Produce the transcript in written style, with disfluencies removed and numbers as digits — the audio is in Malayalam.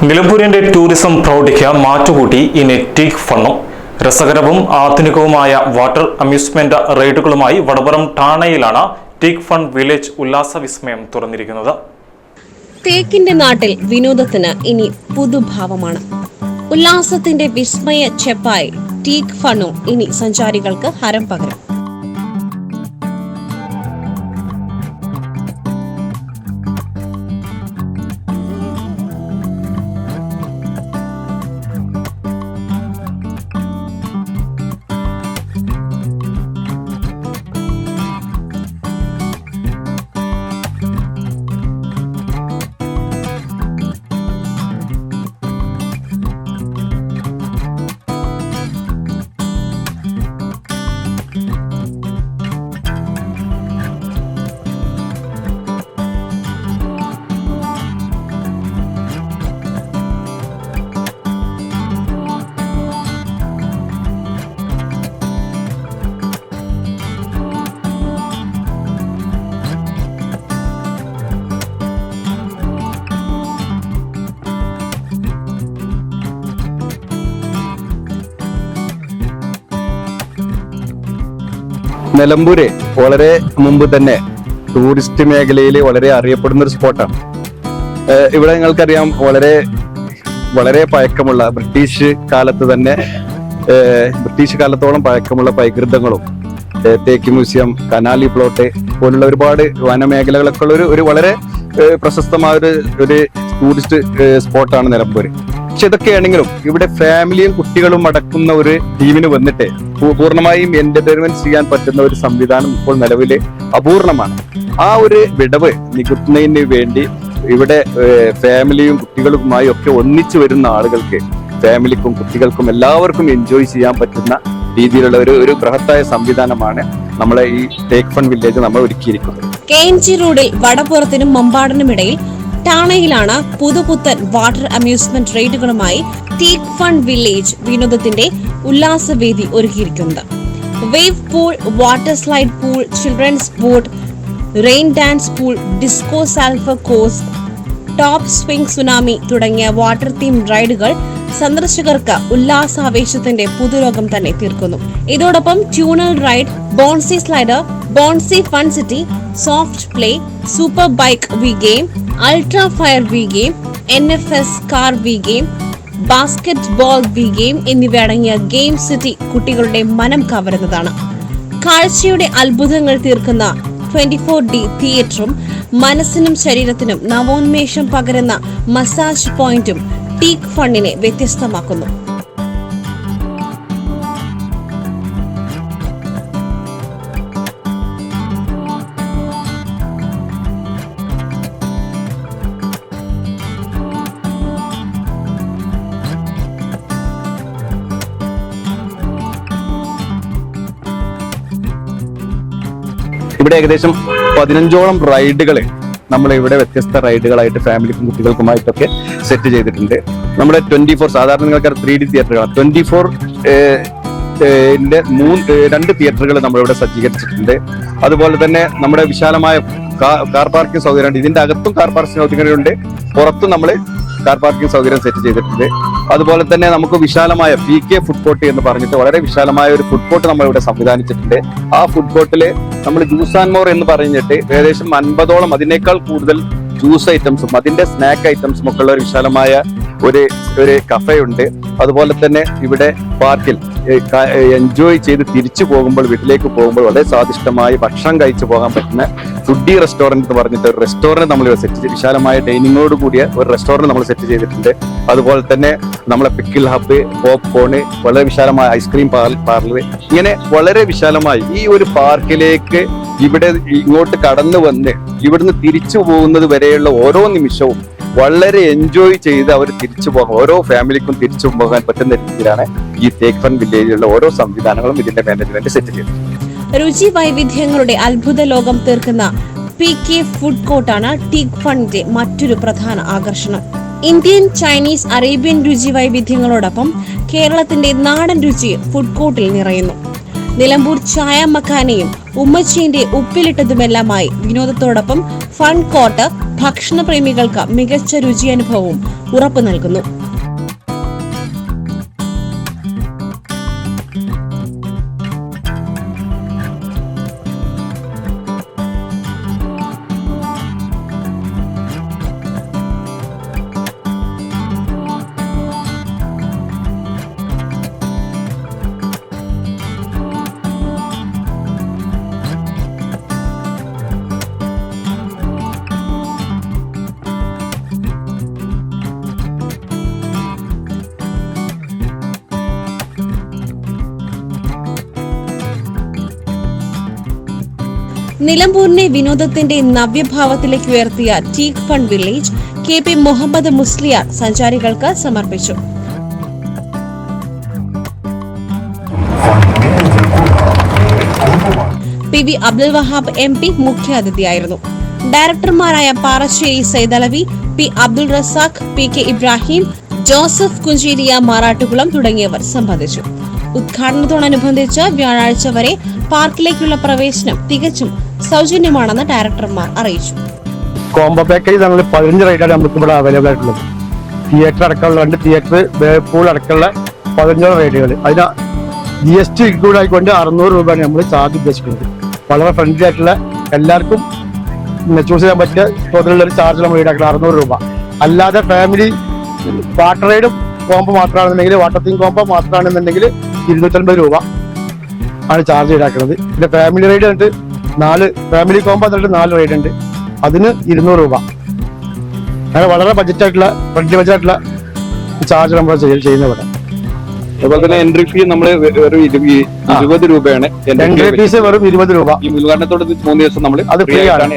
നിലമ്പൂരിന്റെ ടൂറിസം പ്രൗഢിക്ക് മാറ്റുകൂട്ടി ഇനി ടീക്ക് ഫണ്ണും. രസകരവും ആധുനികവുമായ വാട്ടർ അമ്യൂസ്മെന്റ് റൈഡുകളുമായി വടവറം ഠാണയിലാണ് ടീക്ക് ഫൺ വില്ലേജ് ഉല്ലാസ വിസ്മയം തുറന്നിരിക്കുന്നത്. തേക്കിന്റെ നാട്ടിൽ വിനോദത്തിന് ഇനി പുതുഭാവമാണ്. ഉല്ലാസത്തിന്റെ വിസ്മയ ചെപ്പായി ടീക്ക് ഫണ്ണും ഇനി സഞ്ചാരികൾക്ക് ഹരം പകരും. നിലമ്പൂര് വളരെ മുമ്പ് തന്നെ ടൂറിസ്റ്റ് മേഖലയിൽ വളരെ അറിയപ്പെടുന്ന ഒരു സ്പോട്ടാണ്. ഇവിടെ നിങ്ങൾക്കറിയാം, വളരെ പഴക്കമുള്ള ബ്രിട്ടീഷ് കാലത്തോളം പഴക്കമുള്ള പൈതൃകങ്ങളും തേക്ക് മ്യൂസിയം, കനാലി പ്ലോട്ട് പോലുള്ള ഒരുപാട് വനമേഖലകളൊക്കെ ഉള്ള ഒരു വളരെ പ്രശസ്തമായ ഒരു ടൂറിസ്റ്റ് സ്പോട്ടാണ് നിലമ്പൂര്. പക്ഷെ ഇതൊക്കെയാണെങ്കിലും ഇവിടെ ഫാമിലിയും കുട്ടികളും അടക്കുന്ന ഒരു ടീമിന് വന്നിട്ട് പൂർണ്ണമായും എന്റർടൈൻമെന്റ് ചെയ്യാൻ പറ്റുന്ന ഒരു സംവിധാനം ഇപ്പോൾ നിലവിൽ അപൂർണമാണ്. ആ ഒരു വിടവ് നികത്തുന്നതിന് വേണ്ടി ഇവിടെ ഫാമിലിയും കുട്ടികളുമായി ഒക്കെ ഒന്നിച്ചു വരുന്ന ആളുകൾക്ക്, ഫാമിലിക്കും കുട്ടികൾക്കും എല്ലാവർക്കും എൻജോയ് ചെയ്യാൻ പറ്റുന്ന രീതിയിലുള്ള ഒരു ബൃഹത്തായ സംവിധാനമാണ് നമ്മളെ ഈ ടേക്ക് ഫൺ വില്ലേജ് നമ്മൾ ഒരുക്കിയിരിക്കുന്നത്. KNG റോഡിൽ വടപ്പുറത്തിനും മമ്പാടിനുമിടയിൽ ഠാണയിലാണ് പുതുപുത്തൻ വാട്ടർ അമ്യൂസ്മെന്റ് റൈഡുകളുമായി ടീക്ക് ഫൺ വില്ലേജ് വിനോദത്തിന്റെ ഉല്ലാസവേദി ഒരുക്കിയിരിക്കുന്നത്. Wave pool, water slide pool, children's boat, rain dance pool, disco സാൽഫർ കോഴ്സ്, ടോപ്പ് സ്വിംഗ് സുനാമി തുടങ്ങിയ വാട്ടർ തീം റൈഡുകൾ സന്ദർശകർക്ക് ഉല്ലാസാവേശത്തിന്റെ പുതുലോകം തന്നെ തീർക്കുന്നു. ഇതോടൊപ്പം tunnel ride, bouncy slider, bouncy fun city, soft play, super bike V game, ultra fire V game, NFS car V game, basketball V game എന്നിവ അടങ്ങിയ ഗെയിം സിറ്റി കുട്ടികളുടെ മനം കവരുന്നതാണ്. കാഴ്ചയുടെ അത്ഭുതങ്ങൾ തീർക്കുന്ന 24D തിയേറ്ററും മനസ്സിനും ശരീരത്തിനും നവോന്മേഷം പകരുന്ന മസാജ് പോയിന്റും ടീക്ക് ഫണ്ണിനെ വ്യത്യസ്തമാക്കുന്നു. ഇവിടെ ഏകദേശം 15ഓളം റൈഡുകൾ നമ്മൾ ഇവിടെ വ്യത്യസ്ത റൈഡുകളായിട്ട് ഫാമിലിക്കും കുട്ടികൾക്കുമായിട്ടൊക്കെ സെറ്റ് ചെയ്തിട്ടുണ്ട്. നമ്മുടെ 24 സാധാരണ നിങ്ങൾക്ക് 3D തിയേറ്ററുകളാണ്. 24 2 തിയേറ്ററുകൾ നമ്മളിവിടെ സജ്ജീകരിച്ചിട്ടുണ്ട്. അതുപോലെ തന്നെ നമ്മുടെ വിശാലമായ കാർ പാർക്കിംഗ് സൗകര്യമുണ്ട്. ഇതിന്റെ അകത്തും കാർ പാർക്കിംഗ് സൗകര്യമുണ്ട്, പുറത്തും നമ്മൾ കാർ പാർക്കിംഗ് സൗകര്യം സെറ്റ് ചെയ്തിട്ടുണ്ട്. അതുപോലെ തന്നെ നമുക്ക് വിശാലമായ PK ഫുഡ് കോർട്ട് എന്ന് പറഞ്ഞിട്ട് വളരെ വിശാലമായ ഒരു ഫുഡ് കോർട്ട് നമ്മളിവിടെ സംവിധാനിച്ചിട്ടുണ്ട്. ആ ഫുഡ് കോർട്ടിൽ നമ്മൾ ജ്യൂസ് ആൻഡ് മോർ എന്ന് പറഞ്ഞിട്ട് ഏകദേശം 50ഓളം അതിനേക്കാൾ കൂടുതൽ ജ്യൂസ് ഐറ്റംസും അതിന്റെ സ്നാക്ക് ഐറ്റംസും ഒക്കെ ഉള്ള ഒരു വിശാലമായ ഒരു കഫയുണ്ട്. അതുപോലെ തന്നെ ഇവിടെ പാർക്കിൽ എൻജോയ് ചെയ്ത് തിരിച്ചു പോകുമ്പോൾ, വീട്ടിലേക്ക് പോകുമ്പോൾ വളരെ സ്വാദിഷ്ടമായി ഭക്ഷണം കഴിച്ചു പോകാൻ പറ്റുന്ന ഫുഡി റെസ്റ്റോറന്റ് എന്ന് പറഞ്ഞിട്ട് ഒരു റെസ്റ്റോറന്റ് നമ്മൾ സെറ്റ് ചെയ്ത്, വിശാലമായ ഡൈനിങ്ങോട് കൂടിയ ഒരു റെസ്റ്റോറന്റ് നമ്മൾ സെറ്റ് ചെയ്തിട്ടുണ്ട്. അതുപോലെ തന്നെ നമ്മളെ പിക്കിൾ ഹബ്ബ്, പോപ്കോൺ, വളരെ വിശാലമായ ഐസ്ക്രീം പാർലർ, ഇങ്ങനെ വളരെ വിശാലമായി ഈ ഒരു പാർക്കിലേക്ക് ഇവിടെ ഇങ്ങോട്ട് കടന്നു വന്ന് ഇവിടുന്ന് തിരിച്ചു പോകുന്നത് വരെയുള്ള ഓരോ നിമിഷവും വളരെ എൻജോയ് ചെയ്ത് അവർ തിരിച്ചു പോകാൻ, ഓരോ ഫാമിലിക്കും തിരിച്ചു പോകാൻ പറ്റുന്ന രീതിയിലാണ് ഈ ടേക്ക് ഫൺ വില്ലേജിലുള്ള ഓരോ സംവിധാനങ്ങളും ഇതിന്റെ മാനേജ്മെന്റ് സെറ്റ് ചെയ്തത്. രുചി വൈവിധ്യങ്ങളുടെ അത്ഭുത ലോകം തീർക്കുന്ന PK ഫുഡ് കോർട്ടാണ് ടീക്ക് ഫണ്ണിന്റെ മറ്റൊരു പ്രധാന ആകർഷണം. ഇന്ത്യൻ, ചൈനീസ്, അറേബ്യൻ രുചി വൈവിധ്യങ്ങളോടൊപ്പം കേരളത്തിന്റെ നാടൻ രുചി ഫുഡ് കോർട്ടിൽ നിറയുന്നു. നിലമ്പൂർ ചായ മക്കാനയും ഉമ്മച്ചീന്റെ ഉപ്പിലിട്ടതുമെല്ലാമായി വിനോദത്തോടൊപ്പം ഫൺ കോർട്ട് ഭക്ഷണപ്രേമികൾക്ക് മികച്ച രുചി അനുഭവവും ഉറപ്പു നൽകുന്നു. നിലമ്പൂരിനെ വിനോദത്തിന്റെ നവ്യഭാവത്തിലേക്ക് ഉയർത്തിയ teak fun village KP Muhammad Musliyar സഞ്ചാരികൾക്ക് സമർപ്പിച്ചു. PV അബ്ദുൽ വഹാബ് MP മുഖ്യാതിഥിയായിരുന്നു. ഡയറക്ടർമാരായ പാറശ്ശേരി സൈദലവി, P അബ്ദുൾ റസാഖ്, PK ഇബ്രാഹിം, ജോസഫ് കുഞ്ചേരിയ മാറാട്ടുകുളം തുടങ്ങിയവർ സംബന്ധിച്ചു. ഉദ്ഘാടനത്തോടനുബന്ധിച്ച് വ്യാഴാഴ്ച വരെ പാർക്കിലേക്കുള്ള പ്രവേശനം തികച്ചും സൗജന്യമാണെന്ന് ഡയറക്ടർമാർ അറിയിച്ചു. കോംബോ പാക്കേജ് നമ്മൾ 15 റൈഡാണ് നമുക്ക് ഇവിടെ അവൈലബിൾ ആയിട്ടുള്ളത്. തിയേറ്റർ അടക്കമുള്ള 2 തിയേറ്റർ, വേൾപൂൾ അടക്കമുള്ള 15 റൈഡുകൾ. അതിന് GST ഇൻക്ലൂഡ് ആയിക്കൊണ്ട് 600 രൂപയാണ് നമ്മൾ ചാർജ് ഉദ്ദേശിക്കുന്നത്. വളരെ ഫ്രണ്ട്ലി ആയിട്ടുള്ള എല്ലാവർക്കും ചൂസ് ചെയ്യാൻ പറ്റിയ തോതിലുള്ള ഒരു ചാർജ് നമ്മൾ ഈടാക്കുന്നത് 600 രൂപ. അല്ലാതെ ഫാമിലി വാട്ടർ റൈഡും കോംബോ മാത്രമാണെന്നുണ്ടെങ്കിൽ, വാട്ടർ തീം കോംബോ മാത്രമാണെന്നുണ്ടെങ്കിൽ 250 രൂപ ആണ് ചാർജ് ഈടാക്കുന്നത്. പിന്നെ ഫാമിലി റൈഡ് എന്നിട്ട് 4 ഫാമിലി കോംബോ എന്നിട്ട് 4 റൈഡ് ഉണ്ട്, അതിന് 200 രൂപ. അങ്ങനെ വളരെ ബഡ്ജറ്റായിട്ടുള്ള ഫ്രണ്ട്ലി ബഡ്ജറ്റായിട്ടുള്ള ചാർജ് നമ്മൾ ചെയ്യുന്ന ഇവിടെ. അതുപോലെ തന്നെ എൻട്രി ഫീ നമ്മൾ വെറും 20 രൂപയാണ്. എൻട്രി ഫീസ് വെറും 20 രൂപ. ഈ ഉദ്ഘാടനത്തോട് 3 ദിവസം നമ്മൾ അത് ഫ്രീ ആണ്.